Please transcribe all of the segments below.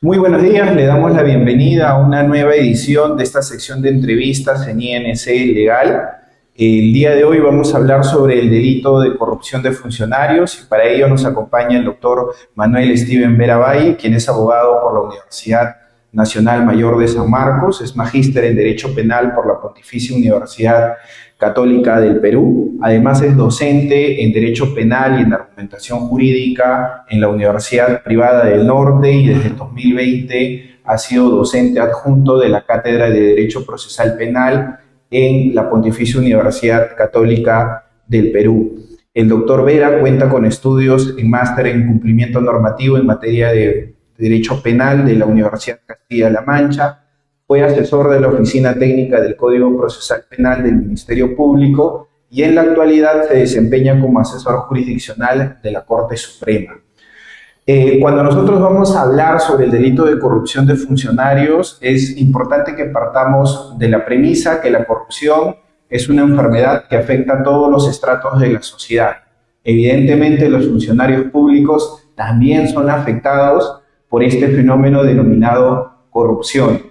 Muy buenos días, le damos la bienvenida a una nueva edición de esta sección de entrevistas en INC Legal. El día de hoy vamos a hablar sobre el delito de corrupción de funcionarios y para ello nos acompaña el doctor Manuel Steven Vera Valle, quien es abogado por la Universidad Nacional Mayor de San Marcos, es magíster en Derecho Penal por la Pontificia Universidad Católica del Perú. Además es docente en Derecho Penal y en Argumentación Jurídica en la Universidad Privada del Norte y desde el 2020 ha sido docente adjunto de la Cátedra de Derecho Procesal Penal en la Pontificia Universidad Católica del Perú. El doctor Vera cuenta con estudios en máster en cumplimiento normativo en materia de Derecho Penal de la Universidad Castilla-La Mancha. Fue asesor de la Oficina Técnica del Código Procesal Penal del Ministerio Público y en la actualidad se desempeña como asesor jurisdiccional de la Corte Suprema. Cuando nosotros vamos a hablar sobre el delito de corrupción de funcionarios, es importante que partamos de la premisa que la corrupción es una enfermedad que afecta a todos los estratos de la sociedad. Evidentemente, los funcionarios públicos también son afectados por este fenómeno denominado corrupción.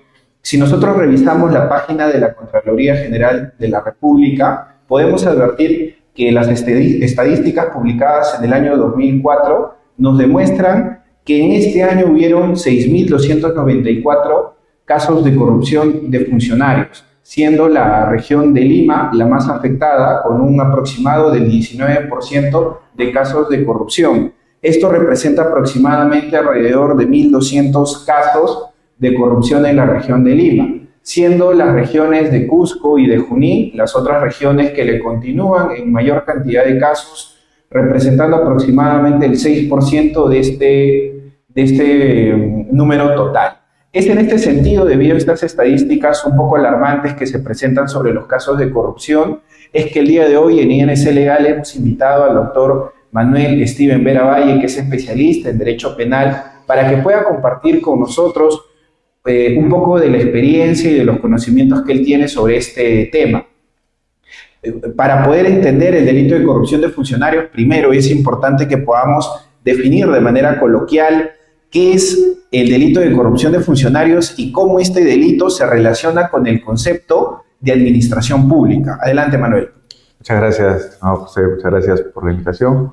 Si nosotros revisamos la página de la Contraloría General de la República, podemos advertir que las estadísticas publicadas en el año 2004 nos demuestran que en este año hubieron 6.294 casos de corrupción de funcionarios, siendo la región de Lima la más afectada, con un aproximado del 19% de casos de corrupción. Esto representa aproximadamente alrededor de 1.200 casos de corrupción en la región de Lima, siendo las regiones de Cusco y de Junín las otras regiones que le continúan en mayor cantidad de casos, representando aproximadamente el 6% de este número total. Es en este sentido, debido a estas estadísticas un poco alarmantes que se presentan sobre los casos de corrupción, es que el día de hoy en INC Legal hemos invitado al doctor Manuel Steven Vera Valle, que es especialista en Derecho Penal, para que pueda compartir con nosotros un poco de la experiencia y de los conocimientos que él tiene sobre este tema. Para poder entender el delito de corrupción de funcionarios, primero es importante que podamos definir de manera coloquial qué es el delito de corrupción de funcionarios y cómo este delito se relaciona con el concepto de administración pública. Adelante, Manuel. Muchas gracias, José, muchas gracias por la invitación.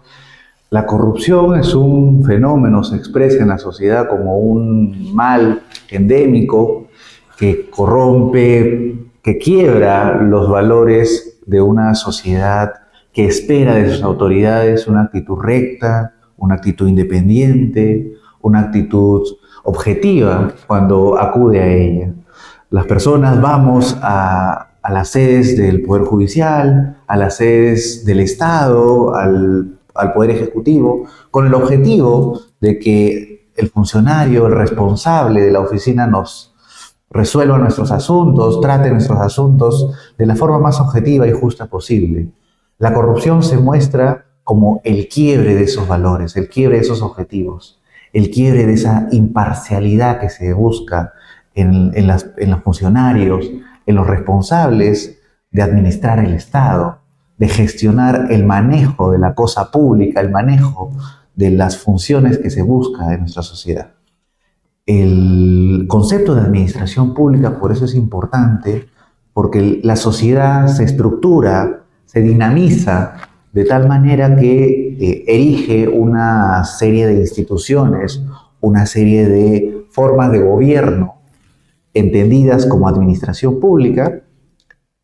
La corrupción es un fenómeno, se expresa en la sociedad como un mal endémico que corrompe, que quiebra los valores de una sociedad que espera de sus autoridades una actitud recta, una actitud independiente, una actitud objetiva cuando acude a ella. Las personas vamos a las sedes del Poder Judicial, a las sedes del Estado, al Poder Ejecutivo, con el objetivo de que el funcionario, el responsable de la oficina nos resuelva nuestros asuntos, trate nuestros asuntos de la forma más objetiva y justa posible. La corrupción se muestra como el quiebre de esos valores, el quiebre de esos objetivos, el quiebre de esa imparcialidad que se busca en los funcionarios, en los responsables de administrar el Estado, de gestionar el manejo de la cosa pública, el manejo de las funciones que se busca en nuestra sociedad. El concepto de administración pública por eso es importante, porque la sociedad se estructura, se dinamiza de tal manera que erige una serie de instituciones, una serie de formas de gobierno entendidas como administración pública.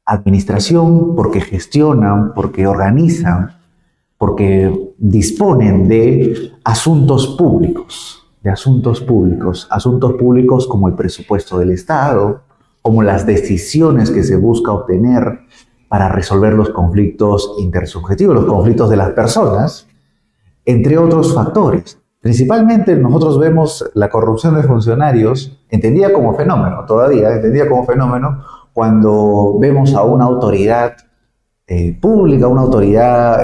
Administración porque gestionan, porque organizan, porque disponen de asuntos públicos, asuntos públicos como el presupuesto del Estado, como las decisiones que se busca obtener para resolver los conflictos intersubjetivos, los conflictos de las personas, entre otros factores. Principalmente nosotros vemos la corrupción de funcionarios entendida como fenómeno, cuando vemos a una autoridad pública, una autoridad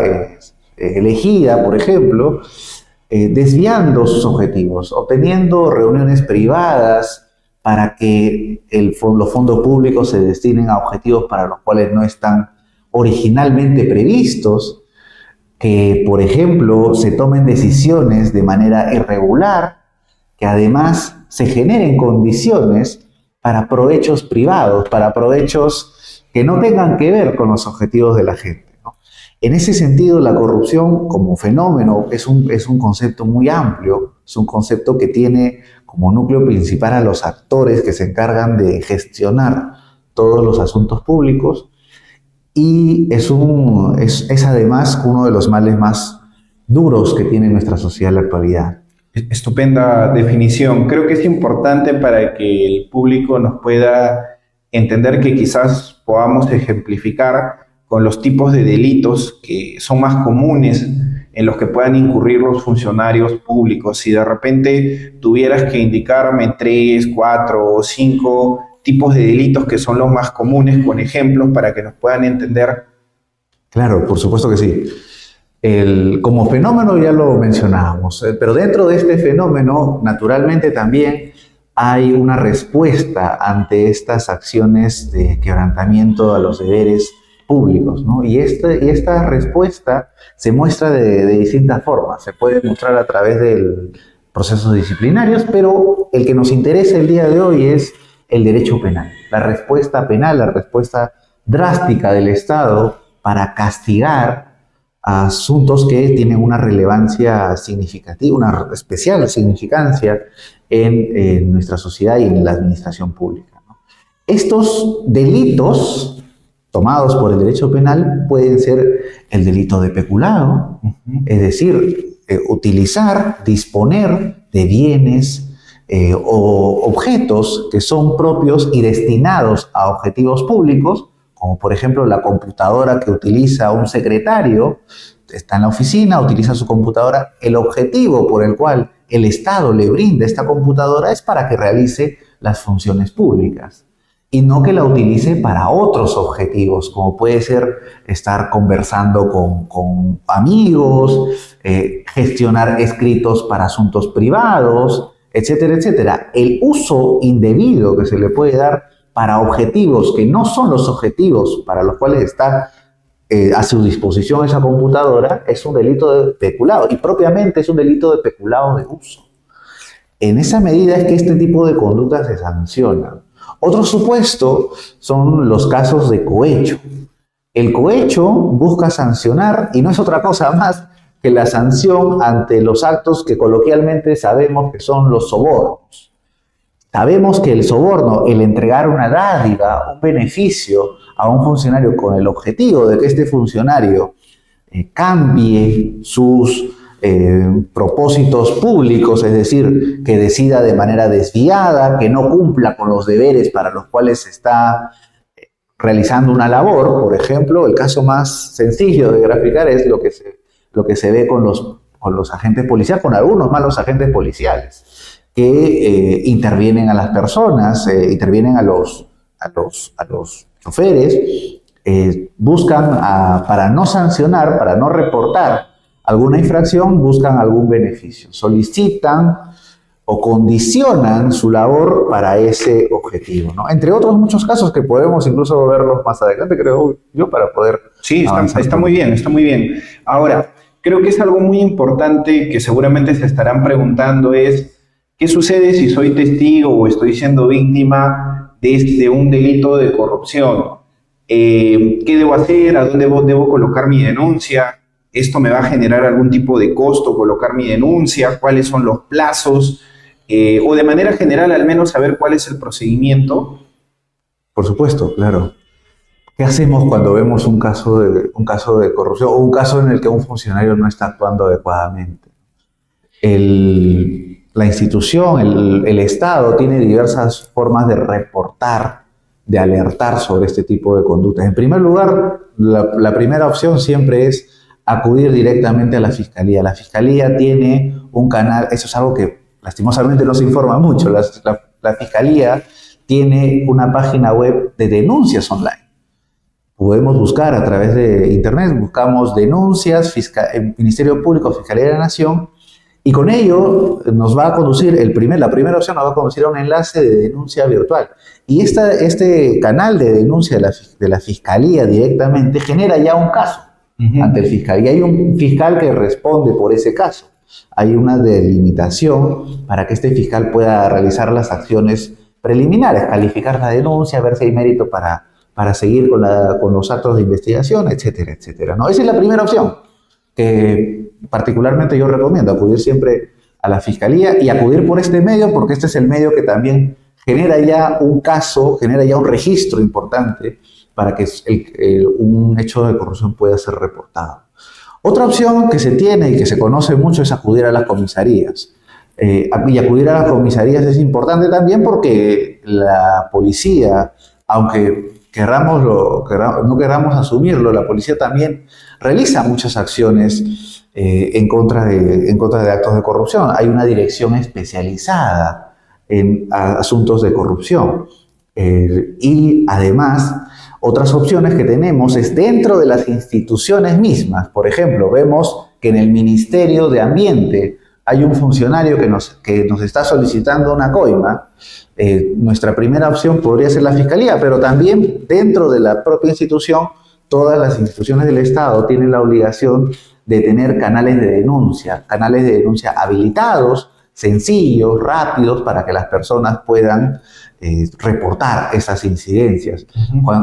elegida, por ejemplo, desviando sus objetivos, obteniendo reuniones privadas para que los fondos públicos se destinen a objetivos para los cuales no están originalmente previstos, que, por ejemplo, se tomen decisiones de manera irregular que además se generen condiciones para provechos privados, para provechos que no tengan que ver con los objetivos de la gente, ¿no? En ese sentido, la corrupción como fenómeno es un concepto muy amplio, es un concepto que tiene como núcleo principal a los actores que se encargan de gestionar todos los asuntos públicos, y es además uno de los males más duros que tiene nuestra sociedad en la actualidad. Estupenda definición. Creo que es importante para que el público nos pueda entender que quizás podamos ejemplificar con los tipos de delitos que son más comunes en los que puedan incurrir los funcionarios públicos. Si de repente tuvieras que indicarme 3, 4 o 5 tipos de delitos que son los más comunes, con ejemplos para que nos puedan entender. Claro, por supuesto que sí. Como fenómeno ya lo mencionábamos, pero dentro de este fenómeno, naturalmente también hay una respuesta ante estas acciones de quebrantamiento a los deberes públicos, ¿no? Y esta respuesta se muestra de distintas formas. Se puede mostrar a través de procesos disciplinarios, pero el que nos interesa el día de hoy es el derecho penal, la respuesta penal, la respuesta drástica del Estado para castigar asuntos que tienen una relevancia significativa, una especial significancia en nuestra sociedad y en la administración pública, ¿no? Estos delitos tomados por el derecho penal pueden ser el delito de peculado, es decir, utilizar, disponer de bienes o objetos que son propios y destinados a objetivos públicos, como por ejemplo la computadora que utiliza un secretario, está en la oficina, utiliza su computadora. El objetivo por el cual el Estado le brinda esta computadora es para que realice las funciones públicas y no que la utilice para otros objetivos, como puede ser estar conversando con amigos, gestionar escritos para asuntos privados, etcétera, etcétera. El uso indebido que se le puede dar para objetivos que no son los objetivos para los cuales está a su disposición esa computadora es un delito de peculado, y propiamente es un delito de peculado de uso. En esa medida es que este tipo de conductas se sancionan. Otro supuesto son los casos de cohecho. El cohecho busca sancionar, y no es otra cosa más que la sanción ante los actos que coloquialmente sabemos que son los sobornos. Sabemos que el soborno, el entregar una dádiva, un beneficio a un funcionario con el objetivo de que este funcionario cambie sus propósitos públicos, es decir, que decida de manera desviada, que no cumpla con los deberes para los cuales está realizando una labor. Por ejemplo, el caso más sencillo de graficar es lo que se ve con los agentes policiales, con algunos malos agentes policiales, que intervienen a las personas, intervienen a los choferes, buscan para no sancionar, para no reportar alguna infracción, buscan algún beneficio, solicitan o condicionan su labor para ese objetivo, ¿no? Entre otros muchos casos que podemos incluso verlos más adelante, creo yo, para poder... Sí, está muy bien, está muy bien. Ahora, creo que es algo muy importante que seguramente se estarán preguntando es, ¿qué sucede si soy testigo o estoy siendo víctima de un delito de corrupción? ¿Qué debo hacer? ¿A dónde debo colocar mi denuncia? ¿Esto me va a generar algún tipo de costo colocar mi denuncia? ¿Cuáles son los plazos? O de manera general, al menos saber cuál es el procedimiento. Por supuesto, claro. ¿Qué hacemos cuando vemos un caso de corrupción o un caso en el que un funcionario no está actuando adecuadamente? La institución, el Estado, tiene diversas formas de reportar, de alertar sobre este tipo de conductas. En primer lugar, la primera opción siempre es acudir directamente a la Fiscalía. La Fiscalía tiene un canal, eso es algo que lastimosamente no se informa mucho, la Fiscalía tiene una página web de denuncias online. Podemos buscar a través de internet, buscamos denuncias, Ministerio Público, Fiscalía de la Nación, y con ello nos va a conducir, la primera opción nos va a conducir a un enlace de denuncia virtual. Y este canal de denuncia de la Fiscalía directamente genera ya un caso ante el fiscal. Y hay un fiscal que responde por ese caso. Hay una delimitación para que este fiscal pueda realizar las acciones preliminares, calificar la denuncia, ver si hay mérito para seguir con los actos de investigación, etcétera, etcétera, ¿no? Esa es la primera opción que particularmente yo recomiendo, acudir siempre a la fiscalía y acudir por este medio, porque este es el medio que también genera ya un caso, genera ya un registro importante para que un hecho de corrupción pueda ser reportado. Otra opción que se tiene y que se conoce mucho es acudir a las comisarías. Y acudir a las comisarías es importante también porque la policía, aunque no queramos asumirlo, la policía también realiza muchas acciones en contra de actos de corrupción. Hay una dirección especializada en asuntos de corrupción. Y además, otras opciones que tenemos es dentro de las instituciones mismas. Por ejemplo, vemos que en el Ministerio de Ambiente hay un funcionario que nos está solicitando una coima. Nuestra primera opción podría ser la Fiscalía, pero también dentro de la propia institución, todas las instituciones del Estado tienen la obligación de tener canales de denuncia habilitados, sencillos, rápidos, para que las personas puedan reportar esas incidencias.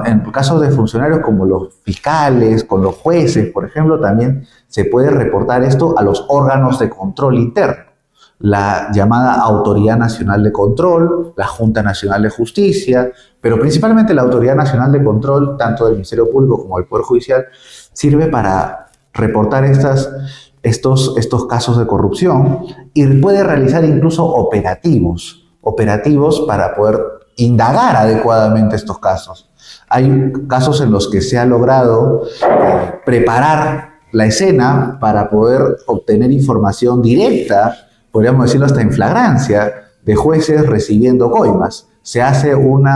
En casos de funcionarios como los fiscales, con los jueces, por ejemplo, también se puede reportar esto a los órganos de control interno, la llamada Autoridad Nacional de Control, la Junta Nacional de Justicia, pero principalmente la Autoridad Nacional de Control, tanto del Ministerio Público como del Poder Judicial, sirve para reportar estos casos de corrupción y puede realizar incluso operativos para poder indagar adecuadamente estos casos. Hay casos en los que se ha logrado preparar la escena para poder obtener información directa, podríamos decirlo hasta en flagrancia, de jueces recibiendo coimas. Se hace un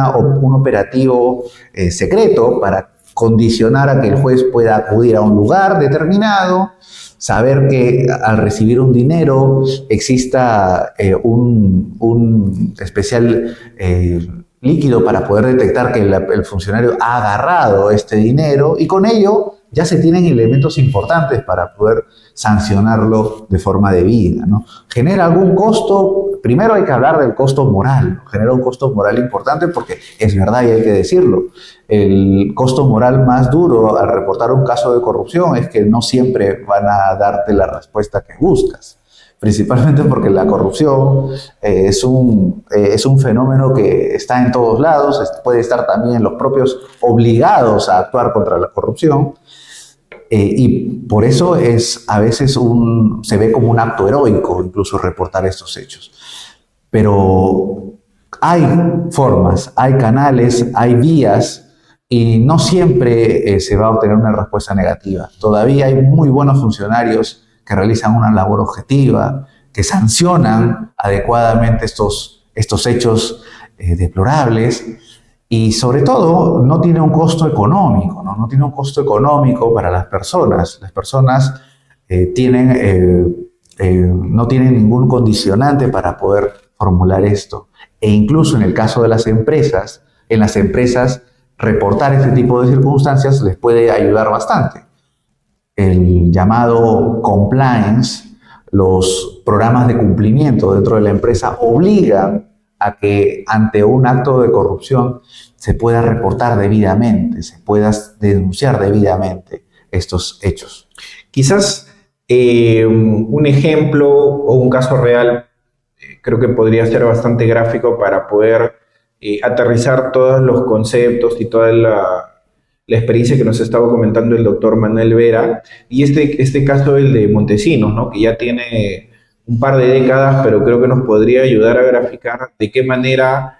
operativo secreto para condicionar a que el juez pueda acudir a un lugar determinado, saber que al recibir un dinero exista un especial líquido para poder detectar que el funcionario ha agarrado este dinero, y con ello ya se tienen elementos importantes para poder sancionarlo de forma debida, ¿no? ¿Genera algún costo? Primero hay que hablar del costo moral. Genera un costo moral importante porque es verdad y hay que decirlo. El costo moral más duro al reportar un caso de corrupción es que no siempre van a darte la respuesta que buscas. Principalmente porque la corrupción es un fenómeno que está en todos lados, puede estar también los propios obligados a actuar contra la corrupción. Y por eso a veces se ve como un acto heroico incluso reportar estos hechos. Pero hay formas, hay canales, hay vías, y no siempre se va a obtener una respuesta negativa. Todavía hay muy buenos funcionarios que realizan una labor objetiva, que sancionan adecuadamente estos hechos deplorables, y sobre todo no tiene un costo económico, ¿no? No tiene un costo económico para las personas. Las personas no tienen ningún condicionante para poder formular esto. E incluso en el caso de las empresas, reportar este tipo de circunstancias les puede ayudar bastante. El llamado compliance, los programas de cumplimiento dentro de la empresa obligan a que ante un acto de corrupción se pueda reportar debidamente, se pueda denunciar debidamente estos hechos. Quizás un ejemplo o un caso real creo que podría ser bastante gráfico para poder aterrizar todos los conceptos y toda la experiencia que nos estaba comentando el doctor Manuel Vera, y este caso, el de Montesinos, ¿no? Que ya tiene un par de décadas, pero creo que nos podría ayudar a graficar de qué manera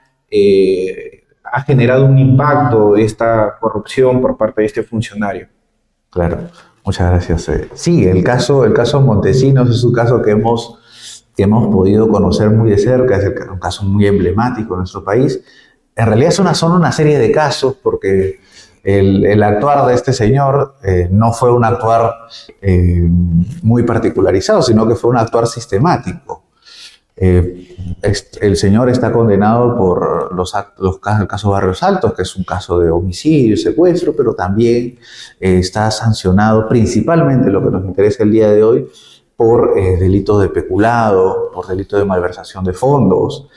ha generado un impacto esta corrupción por parte de este funcionario. Claro, muchas gracias. Sí, el caso Montesinos es un caso que hemos podido conocer muy de cerca, es un caso muy emblemático en nuestro país. En realidad son una serie de casos, porque el actuar de este señor no fue un actuar muy particularizado, sino que fue un actuar sistemático. El señor está condenado por el caso Barrios Altos, que es un caso de homicidio y secuestro, pero también está sancionado, principalmente lo que nos interesa el día de hoy, por delitos de peculado, por delito de malversación de fondos,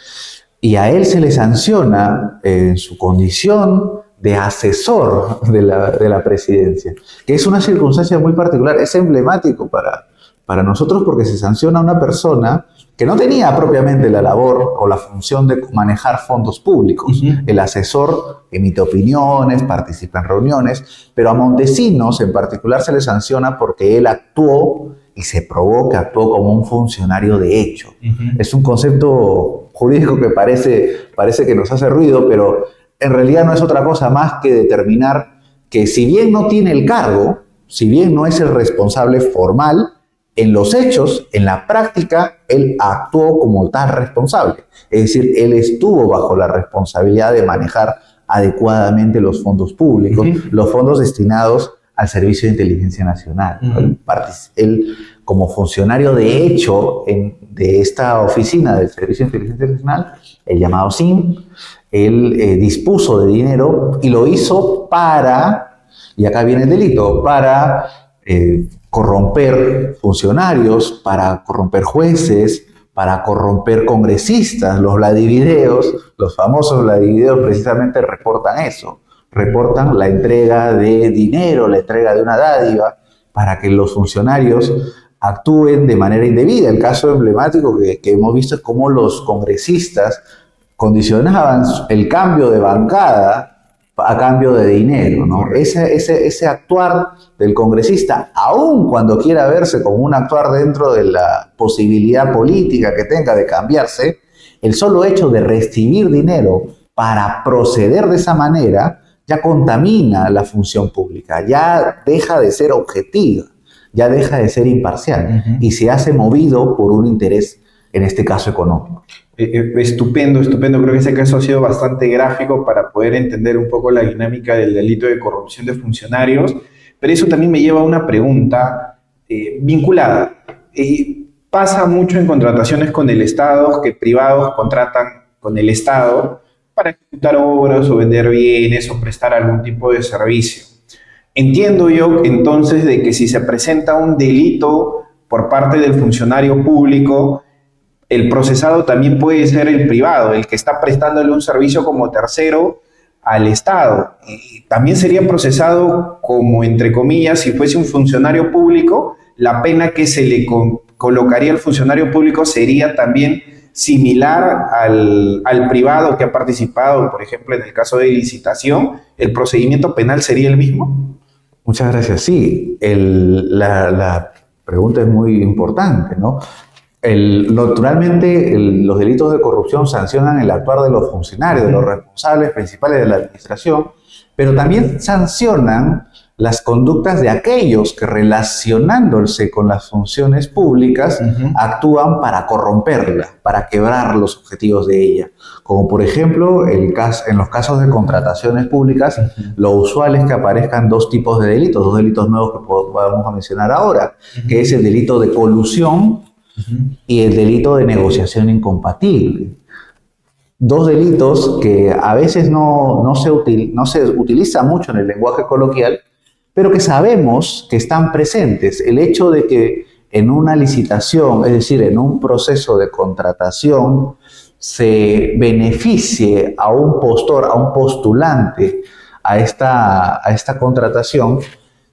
y a él se le sanciona en su condición de asesor de la presidencia, que es una circunstancia muy particular, es emblemático para nosotros porque se sanciona a una persona que no tenía propiamente la labor o la función de manejar fondos públicos. El asesor emite opiniones, participa en reuniones, pero a Montesinos en particular se le sanciona porque él actuó y se probó que actuó como un funcionario de hecho. Es un concepto jurídico que parece que nos hace ruido, pero en realidad no es otra cosa más que determinar que si bien no tiene el cargo, si bien no es el responsable formal, en los hechos, en la práctica, él actuó como tal responsable. Es decir, él estuvo bajo la responsabilidad de manejar adecuadamente los fondos públicos, los fondos destinados al Servicio de Inteligencia Nacional. Él, como funcionario de hecho de esta oficina del Servicio de Inteligencia Nacional, el llamado SIN, él dispuso de dinero y lo hizo para, y acá viene el delito, para corromper funcionarios, para corromper jueces, para corromper congresistas. Los Vladivideos, los famosos Vladivideos precisamente reportan eso, reportan la entrega de dinero, la entrega de una dádiva para que los funcionarios actúen de manera indebida. El caso emblemático que hemos visto es cómo los congresistas condicionaban el cambio de bancada a cambio de dinero, ¿no? Ese actuar del congresista, aun cuando quiera verse como un actuar dentro de la posibilidad política que tenga de cambiarse, el solo hecho de recibir dinero para proceder de esa manera ya contamina la función pública, ya deja de ser objetiva, ya deja de ser imparcial y se hace movido por un interés, en este caso económico. Estupendo, estupendo. Creo que ese caso ha sido bastante gráfico para poder entender un poco la dinámica del delito de corrupción de funcionarios, pero eso también me lleva a una pregunta vinculada. Pasa mucho en contrataciones con el Estado, que privados contratan con el Estado para ejecutar obras o vender bienes o prestar algún tipo de servicio. Entiendo yo entonces de que si se presenta un delito por parte del funcionario público, el procesado también puede ser el privado, el que está prestándole un servicio como tercero al Estado. También sería procesado como, entre comillas, si fuese un funcionario público, la pena que se le colocaría al funcionario público sería también similar al privado que ha participado, por ejemplo, en el caso de licitación. ¿El procedimiento penal sería el mismo? Muchas gracias. Sí, la pregunta es muy importante, ¿no? Naturalmente, los delitos de corrupción sancionan el actuar de los funcionarios, de los responsables principales de la administración, pero también sancionan las conductas de aquellos que, relacionándose con las funciones públicas, actúan para corromperla, para quebrar los objetivos de ella. Como por ejemplo, en los casos de contrataciones públicas, lo usual es que aparezcan dos tipos de delitos, dos delitos nuevos que vamos a mencionar ahora, que es el delito de colusión y el delito de negociación incompatible. Dos delitos que a veces no se utiliza mucho en el lenguaje coloquial, pero que sabemos que están presentes. El hecho de que en una licitación, es decir, en un proceso de contratación, se beneficie a un postor, a un postulante a esta contratación,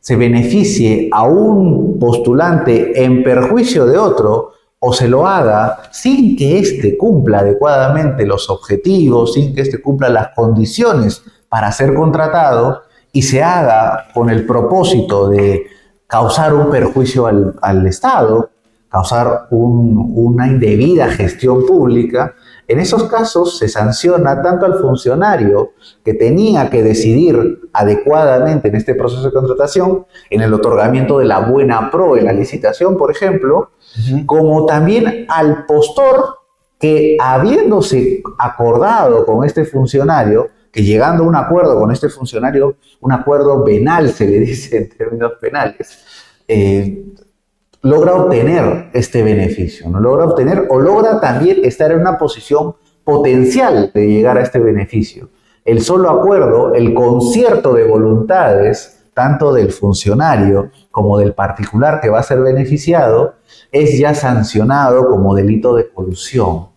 se beneficie a un postulante en perjuicio de otro, o se lo haga sin que éste cumpla adecuadamente los objetivos, sin que éste cumpla las condiciones para ser contratado, y se haga con el propósito de causar un perjuicio al Estado, causar una indebida gestión pública, en esos casos se sanciona tanto al funcionario que tenía que decidir adecuadamente en este proceso de contratación, en el otorgamiento de la buena pro en la licitación, por ejemplo, como también al postor que, habiéndose acordado con este funcionario, que llegando a un acuerdo con este funcionario, un acuerdo venal se le dice en términos penales, logra obtener este beneficio, ¿no? Logra obtener o logra también estar en una posición potencial de llegar a este beneficio. El solo acuerdo, el concierto de voluntades tanto del funcionario como del particular que va a ser beneficiado, es ya sancionado como delito de colusión.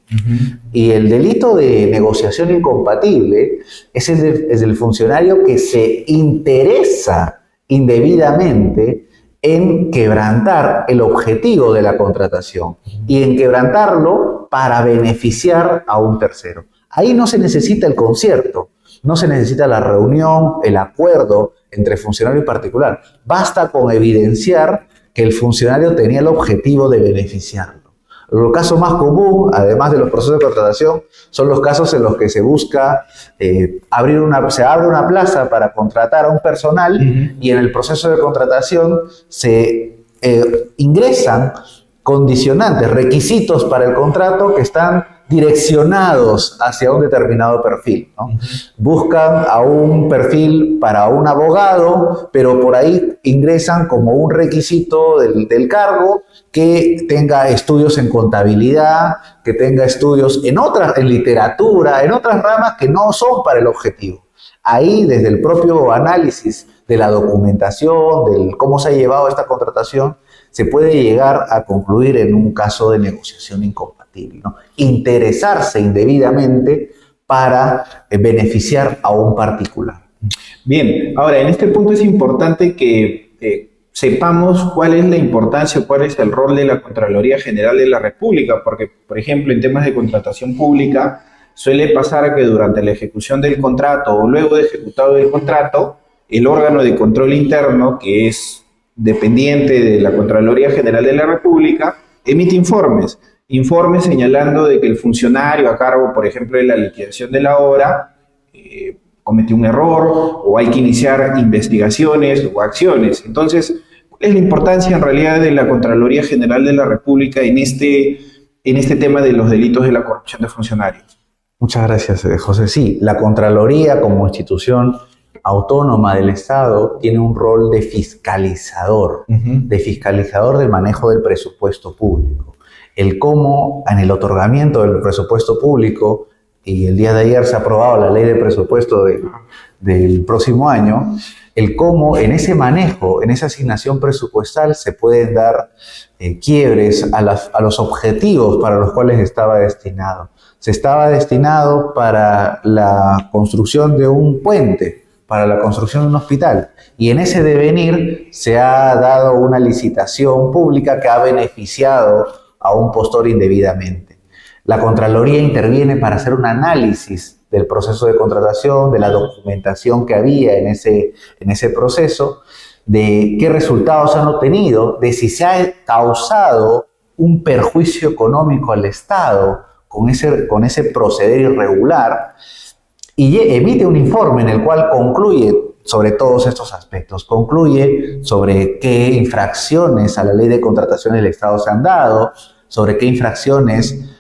Y el delito de negociación incompatible es el del funcionario que se interesa indebidamente en quebrantar el objetivo de la contratación y en quebrantarlo para beneficiar a un tercero. Ahí no se necesita el concierto, no se necesita la reunión, el acuerdo entre funcionario y particular. Basta con evidenciar que el funcionario tenía el objetivo de beneficiarlo. Los casos más comunes, además de los procesos de contratación, son los casos en los que se busca se abre una plaza para contratar a un personal y en el proceso de contratación se ingresan condicionantes, requisitos para el contrato que están direccionados hacia un determinado perfil, ¿no? Buscan a un perfil para un abogado, pero por ahí ingresan como un requisito del cargo que tenga estudios en contabilidad, que tenga estudios en literatura, en otras ramas que no son para el objetivo. Ahí, desde el propio análisis de la documentación, del cómo se ha llevado esta contratación, se puede llegar a concluir en un caso de negociación incompatible, ¿no? Interesarse indebidamente para beneficiar a un particular. Bien, ahora en este punto es importante que sepamos cuál es la importancia, cuál es el rol de la Contraloría General de la República, porque, por ejemplo, en temas de contratación pública suele pasar que durante la ejecución del contrato o luego de ejecutado el contrato, el órgano de control interno, que es dependiente de la Contraloría General de la República, emite informes señalando de que el funcionario a cargo, por ejemplo, de la liquidación de la obra, cometió un error o hay que iniciar investigaciones o acciones. Entonces, ¿cuál es la importancia en realidad de la Contraloría General de la República en este tema de los delitos de la corrupción de funcionarios? Muchas gracias, José. Sí, la Contraloría como institución autónoma del Estado tiene un rol de fiscalizador, del manejo del presupuesto público. El cómo en el otorgamiento del presupuesto público, y el día de ayer se ha aprobado la ley de presupuesto del próximo año, el cómo en ese manejo, en esa asignación presupuestal se pueden dar quiebres a los objetivos para los cuales estaba destinado. Se estaba destinado para la construcción de un puente, para la construcción de un hospital. Y en ese devenir se ha dado una licitación pública que ha beneficiado a un postor indebidamente. La Contraloría interviene para hacer un análisis del proceso de contratación, de la documentación que había en ese proceso, de qué resultados han obtenido, de si se ha causado un perjuicio económico al Estado con ese proceder irregular, y emite un informe en el cual concluye sobre todos estos aspectos. Concluye sobre qué infracciones a la ley de contratación del Estado se han dado, sobre qué infracciones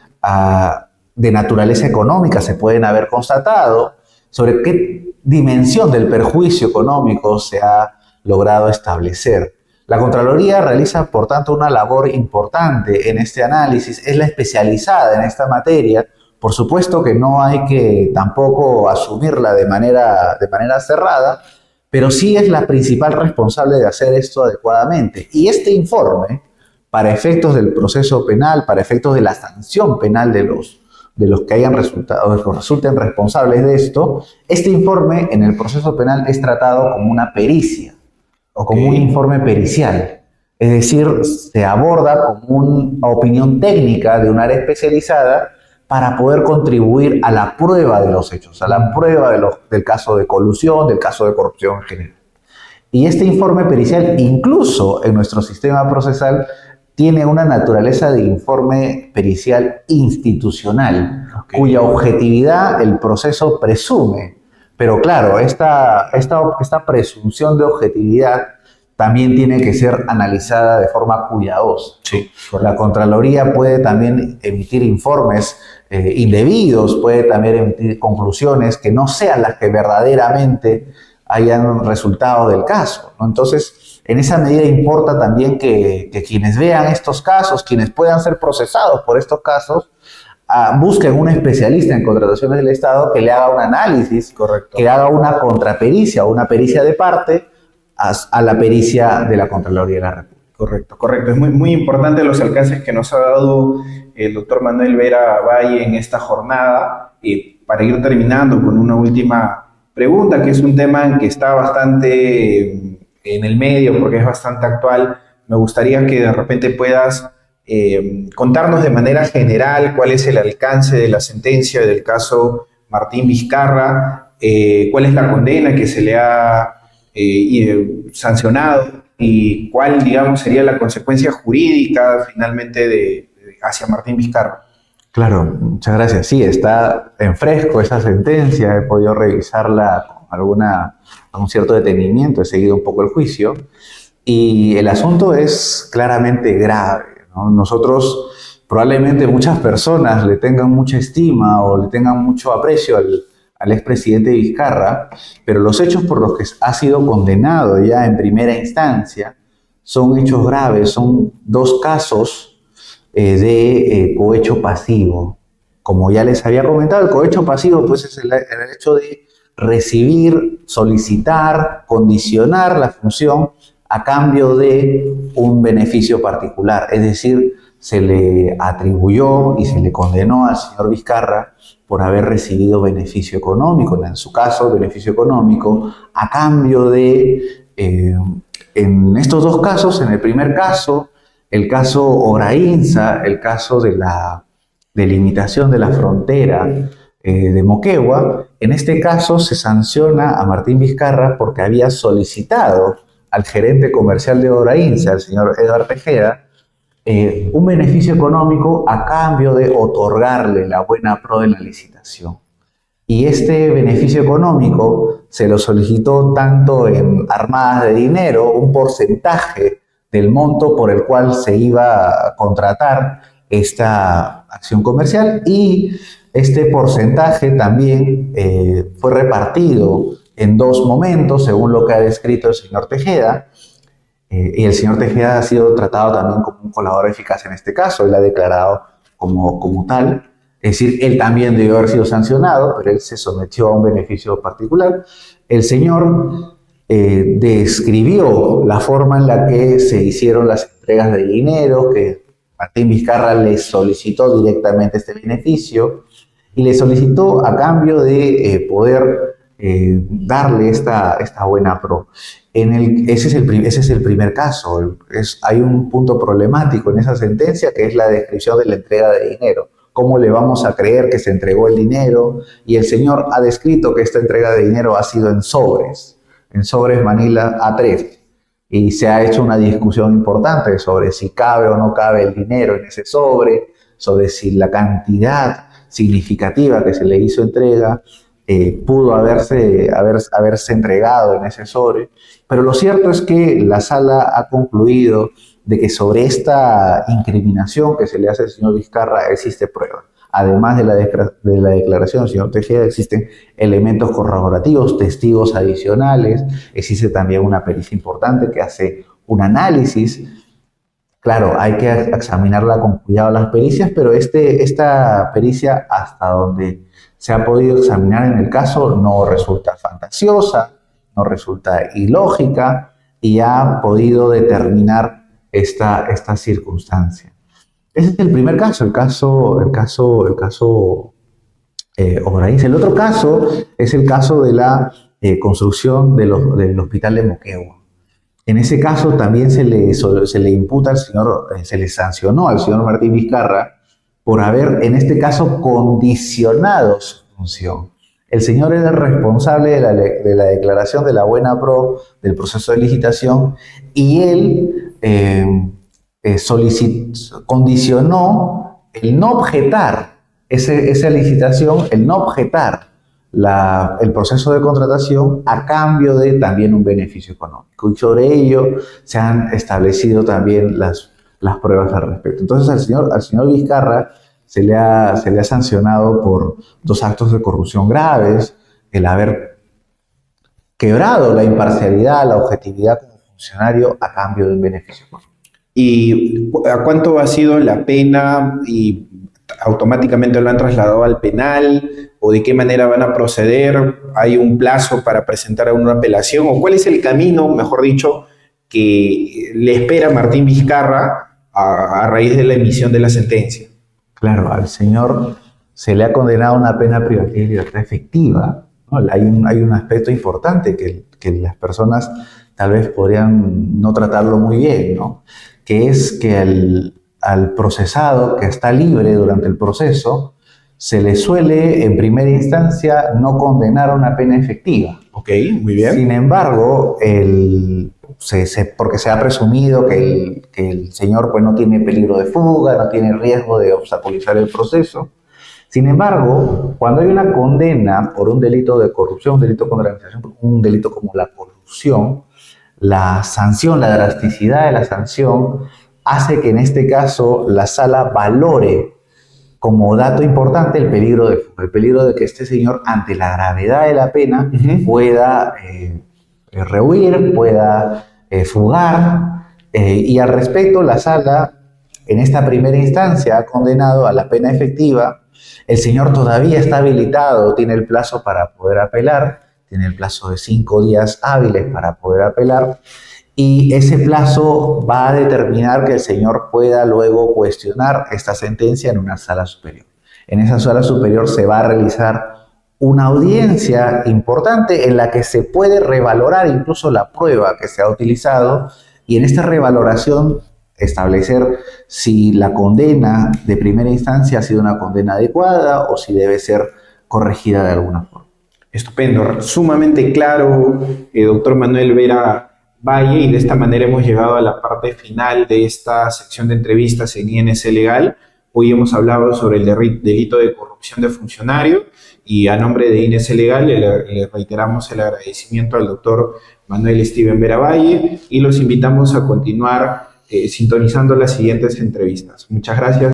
de naturaleza económica se pueden haber constatado, sobre qué dimensión del perjuicio económico se ha logrado establecer. La Contraloría realiza, por tanto, una labor importante en este análisis, es la especializada en esta materia. Por supuesto que no hay que tampoco asumirla de manera cerrada, pero sí es la principal responsable de hacer esto adecuadamente. Y este informe, para efectos del proceso penal, para efectos de la sanción penal de los que hayan resultado, de los que resulten responsables de esto, este informe en el proceso penal es tratado como una pericia, o como un informe pericial. Es decir, se aborda como una opinión técnica de un área especializada para poder contribuir a la prueba de los hechos, a la prueba del caso de colusión, del caso de corrupción en general. Y este informe pericial, incluso en nuestro sistema procesal, tiene una naturaleza de informe pericial institucional, cuya objetividad el proceso presume. Pero claro, esta presunción de objetividad también tiene que ser analizada de forma cuidadosa. Sí, la Contraloría puede también emitir informes indebidos, puede también emitir conclusiones que no sean las que verdaderamente hayan resultado del caso, ¿no? Entonces, en esa medida importa también que quienes vean estos casos, quienes puedan ser procesados por estos casos, busquen un especialista en contrataciones del Estado que le haga un análisis, que haga una contrapericia o una pericia de parte, a la pericia de la Contraloría de la República. Correcto, correcto. Es muy, muy importante los alcances que nos ha dado el doctor Manuel Vera Valle en esta jornada. Para ir terminando con una última pregunta, que es un tema que está bastante en el medio porque es bastante actual, me gustaría que de repente puedas contarnos de manera general cuál es el alcance de la sentencia del caso Martín Vizcarra, cuál es la condena que se le ha sancionado y cuál, digamos, sería la consecuencia jurídica finalmente hacia Martín Vizcarra. Claro, muchas gracias. Sí, está en fresco esa sentencia, he podido revisarla con un cierto detenimiento, he seguido un poco el juicio y el asunto es claramente grave, ¿no? Nosotros, probablemente muchas personas le tengan mucha estima o le tengan mucho aprecio al expresidente Vizcarra, pero los hechos por los que ha sido condenado ya en primera instancia son hechos graves, son 2 casos de cohecho pasivo. Como ya les había comentado, el cohecho pasivo pues, es el hecho de recibir, solicitar, condicionar la función a cambio de un beneficio particular. Es decir, se le atribuyó y se le condenó al señor Vizcarra por haber recibido beneficio económico, en su caso, beneficio económico, a cambio de, en estos 2 casos, en el primer caso, el caso Obrainsa, el caso de la delimitación de la frontera de Moquegua, en este caso se sanciona a Martín Vizcarra porque había solicitado al gerente comercial de Obrainsa, el señor Eduardo Tejeda, un beneficio económico a cambio de otorgarle la buena pro de la licitación. Y este beneficio económico se lo solicitó tanto en armadas de dinero, un porcentaje del monto por el cual se iba a contratar esta acción comercial, y este porcentaje también fue repartido en 2 momentos, según lo que ha descrito el señor Tejeda. Y el señor Tejeda ha sido tratado también como un colaborador eficaz en este caso, él ha declarado como tal, es decir, él también debió haber sido sancionado, pero él se sometió a un beneficio particular. El señor describió la forma en la que se hicieron las entregas de dinero, que Martín Vizcarra le solicitó directamente este beneficio y le solicitó a cambio de poder darle esta buena pro. Ese es el primer caso. Hay un punto problemático en esa sentencia, que es la descripción de la entrega de dinero. ¿Cómo le vamos a creer que se entregó el dinero? Y el señor ha descrito que esta entrega de dinero ha sido en sobres Manila A3. Y se ha hecho una discusión importante sobre si cabe o no cabe el dinero en ese sobre, sobre si la cantidad significativa que se le hizo entrega pudo haberse entregado en ese sobre. Pero lo cierto es que la sala ha concluido de que sobre esta incriminación que se le hace al señor Vizcarra existe prueba. Además de la declaración del señor Tejeda, existen elementos corroborativos, testigos adicionales, existe también una pericia importante que hace un análisis. Claro, hay que examinarla con cuidado las pericias, pero esta pericia, hasta donde se ha podido examinar en el caso, no resulta fantasiosa, no resulta ilógica y ha podido determinar esta circunstancia. Ese es el primer caso, el caso Obrainsa. El otro caso es el caso de la construcción del hospital de Moquegua. En ese caso también se le imputa al señor, se le sancionó al señor Martín Vizcarra por haber, en este caso, condicionado su función. El señor era el responsable de la declaración de la buena pro del proceso de licitación y él condicionó el no objetar esa licitación, el no objetar el proceso de contratación a cambio de también un beneficio económico. Y sobre ello se han establecido también las pruebas al respecto. Entonces al señor Vizcarra se le ha sancionado por 2 actos de corrupción graves, el haber quebrado la imparcialidad, la objetividad como funcionario a cambio de un beneficio económico. ¿Y a cuánto ha sido la pena y automáticamente lo han trasladado al penal, o de qué manera van a proceder? ¿Hay un plazo para presentar una apelación? ¿O cuál es el camino, mejor dicho, que le espera a Martín Vizcarra a raíz de la emisión de la sentencia? Claro, al señor se le ha condenado a una pena privativa de libertad efectiva, ¿no? Hay un aspecto importante que las personas tal vez podrían no tratarlo muy bien, ¿no? Que es que al procesado que está libre durante el proceso, se le suele en primera instancia no condenar a una pena efectiva. Ok, muy bien. Sin embargo, porque se ha presumido que el señor pues, no tiene peligro de fuga, no tiene riesgo de obstaculizar el proceso. Sin embargo, cuando hay una condena por un delito de corrupción, un delito contra la administración, un delito como la corrupción, la sanción, la drasticidad de la sanción hace que en este caso la sala valore como dato importante el peligro de fuga, el peligro de que este señor, ante la gravedad de la pena, pueda rehuir, pueda fugar. Y al respecto, la sala, en esta primera instancia, ha condenado a la pena efectiva. El señor todavía está habilitado, tiene el plazo para poder apelar, tiene el plazo de 5 días hábiles para poder apelar. Y ese plazo va a determinar que el señor pueda luego cuestionar esta sentencia en una sala superior. En esa sala superior se va a realizar una audiencia importante en la que se puede revalorar incluso la prueba que se ha utilizado y en esta revaloración establecer si la condena de primera instancia ha sido una condena adecuada o si debe ser corregida de alguna forma. Estupendo, sumamente claro, doctor Manuel Vera Valle, y de esta manera hemos llegado a la parte final de esta sección de entrevistas en INC Legal. Hoy hemos hablado sobre el delito de corrupción de funcionario y a nombre de INC Legal le reiteramos el agradecimiento al doctor Manuel Steven Vera Valle y los invitamos a continuar sintonizando las siguientes entrevistas. Muchas gracias.